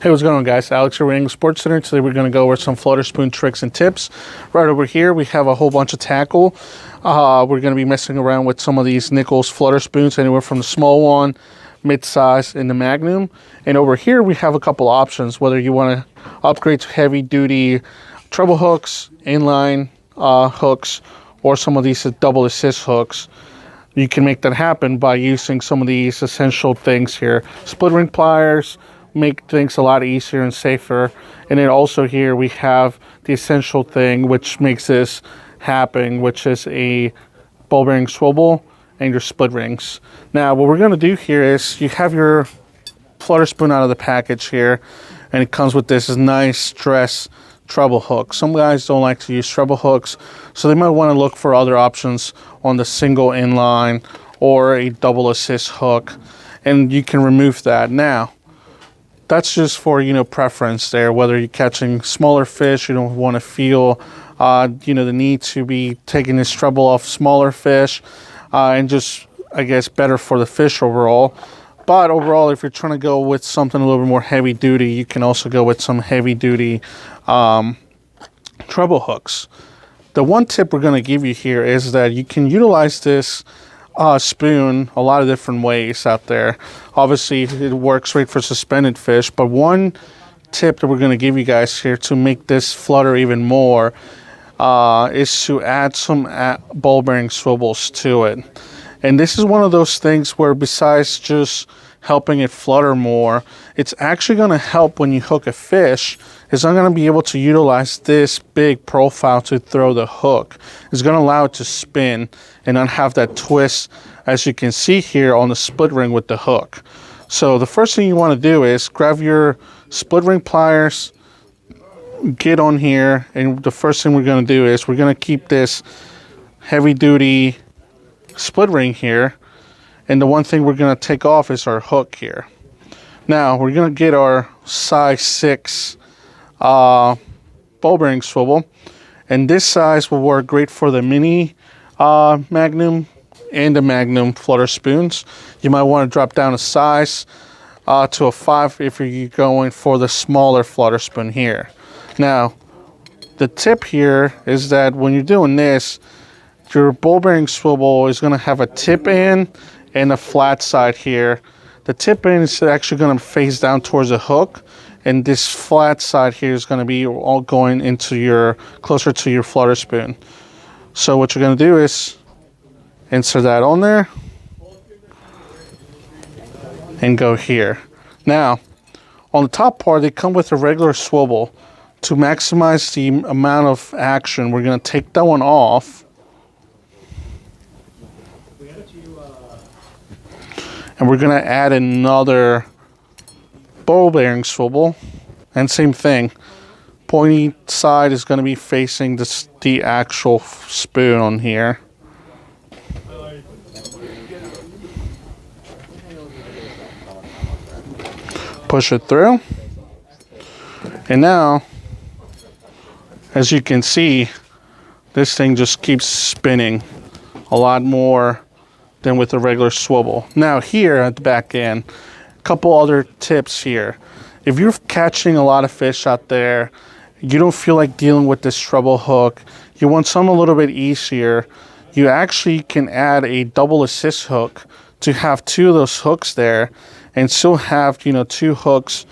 Hey, what's going on, guys? Alex here with English Sports Center. Today we're going to go over some Flutterspoon tricks and tips. Right over here we have a whole bunch of tackle. We're going to be messing around with some of these Nichols Flutterspoons, anywhere from the small one, mid-size, and the Magnum. And over here we have a couple options, whether you want to upgrade to heavy-duty treble hooks, inline hooks, or some of these double assist hooks. You can make that happen by using some of these essential things here. Split ring pliers make things a lot easier and safer. And then also here we have the essential thing which makes this happen, which is a ball bearing swivel and your split rings. Now what we're going to do here is you have your Flutterspoon out of the package here, and it comes with this nice dress treble hook. Some guys don't like to use treble hooks, so they might want to look for other options on the single inline or a double assist hook, and you can remove that. Now that's just for, preference there, whether you're catching smaller fish, you don't want to feel, the need to be taking this treble off smaller fish, and just, I guess, better for the fish overall. But overall, if you're trying to go with something a little bit more heavy duty, you can also go with some heavy duty treble hooks. The one tip we're going to give you here is that you can utilize this spoon a lot of different ways out there. Obviously it works great for suspended fish, but one tip that we're going to give you guys here to make this flutter even more is to add some ball bearing swivels to it. And this is one of those things where, besides just helping it flutter more, it's actually going to help when you hook a fish. It's not going to be able to utilize this big profile to throw the hook. It's going to allow it to spin and not have that twist, as you can see here on the split ring with the hook. So the first thing you want to do is grab your split ring pliers, get on here, and the first thing we're going to do is we're going to keep this heavy duty split ring here, and the one thing we're going to take off is our hook here. Now we're going to get our size 6 ball bearing swivel, and this size will work great for the mini Magnum and the Magnum Flutterspoons. You might want to drop down a size to a 5 if you're going for the smaller Flutterspoon here. Now the tip here is that when you're doing this, your ball bearing swivel is going to have a tip in and a flat side here. The tip in is actually going to face down towards the hook, and this flat side here is going to be all going into closer to your Flutterspoon. So what you're going to do is insert that on there and go here. Now on the top part, they come with a regular swivel. To maximize the amount of action, we're going to take that one off, and we're going to add another ball bearing swivel, and same thing, pointy side is going to be facing the actual spoon on here. Push it through, and now as you can see, this thing just keeps spinning a lot more than with a regular swivel. Now here at the back end, a couple other tips here. If you're catching a lot of fish out there, you don't feel like dealing with this treble hook, you want something a little bit easier, you actually can add a double assist hook to have 2 of those hooks there, and still have 2 hooks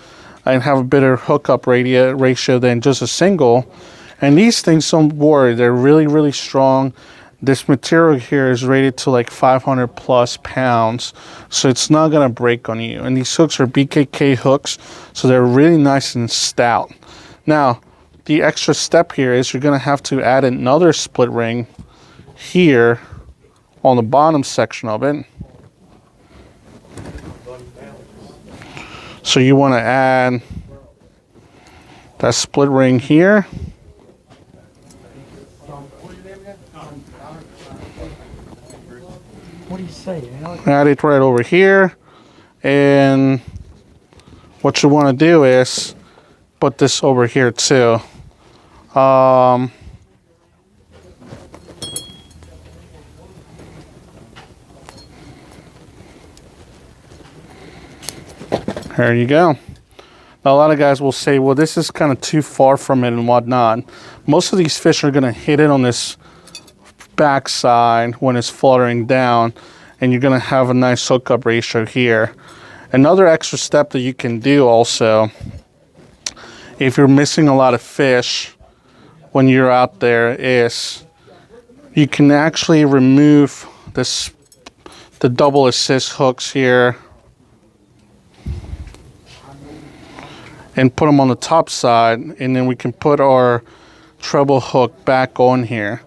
and have a better hookup ratio than just a single. And these things, don't worry, they're really strong. This material here is rated to like 500 plus pounds, so it's not going to break on you. And these hooks are BKK hooks, so they're really nice and stout. Now the extra step here is you're going to have to add another split ring here on the bottom section of it. So you want to add that split ring here. What do you say? Add it right over here, and what you want to do is put this over here too. There you go. A lot of guys will say, well, this is kind of too far from it and whatnot. Most of these fish are going to hit it on this backside when it's fluttering down, and you're going to have a nice hookup ratio here. Another extra step that you can do also, if you're missing a lot of fish when you're out there, is you can actually remove the double assist hooks here and put them on the top side, and then we can put our treble hook back on here.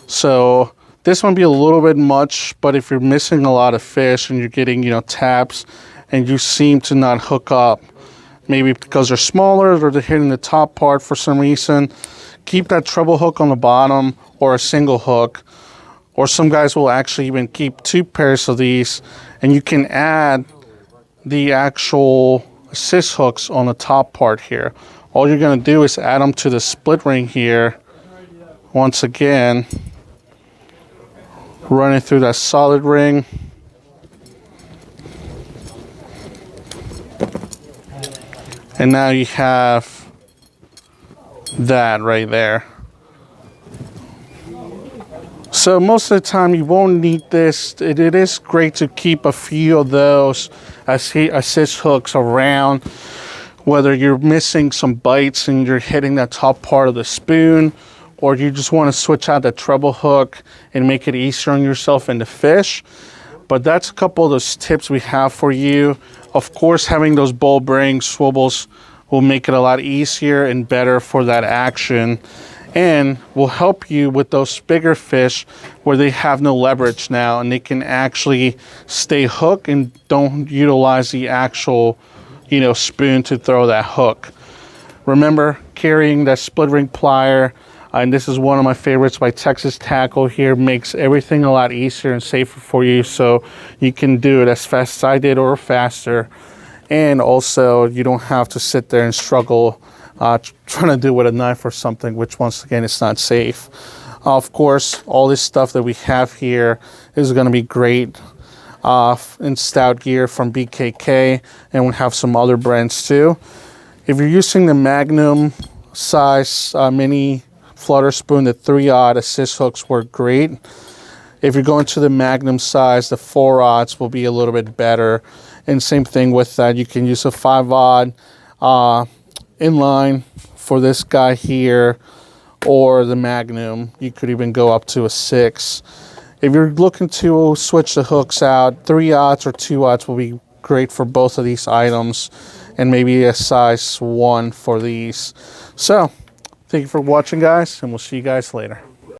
So this might be a little bit much, but if you're missing a lot of fish and you're getting, you know, taps and you seem to not hook up, maybe because they're smaller or they're hitting the top part for some reason, keep that treble hook on the bottom or a single hook. Or some guys will actually even keep 2 pairs of these, and you can add the actual assist hooks on the top part here. All you're going to do is add them to the split ring here. Once again, running through that solid ring. And now you have that right there. So most of the time you won't need this. It is great to keep a few of those assist hooks around, whether you're missing some bites and you're hitting that top part of the spoon, or you just want to switch out the treble hook and make it easier on yourself and the fish. But that's a couple of those tips we have for you. Of course, having those ball bearing swivels will make it a lot easier and better for that action, and will help you with those bigger fish where they have no leverage now and they can actually stay hooked and don't utilize the actual, you know, spoon to throw that hook. Remember, carrying that split ring plier, and this is one of my favorites by Texas Tackle here, makes everything a lot easier and safer for you, so you can do it as fast as I did or faster. And also you don't have to sit there and struggle trying to do it with a knife or something, which once again is not safe. Of course, all this stuff that we have here is going to be great in stout gear from BKK, and we have some other brands too. If you're using the Magnum size mini Flutterspoon, the 3/0 assist hooks work great. If you're going to the Magnum size, the 4/0 will be a little bit better. And same thing with that, you can use a 5/0 inline for this guy here, or the Magnum. You could even go up to a 6. If you're looking to switch the hooks out, 3/0 or 2/0 will be great for both of these items, and maybe a size 1 for these. So thank you for watching, guys, and we'll see you guys later.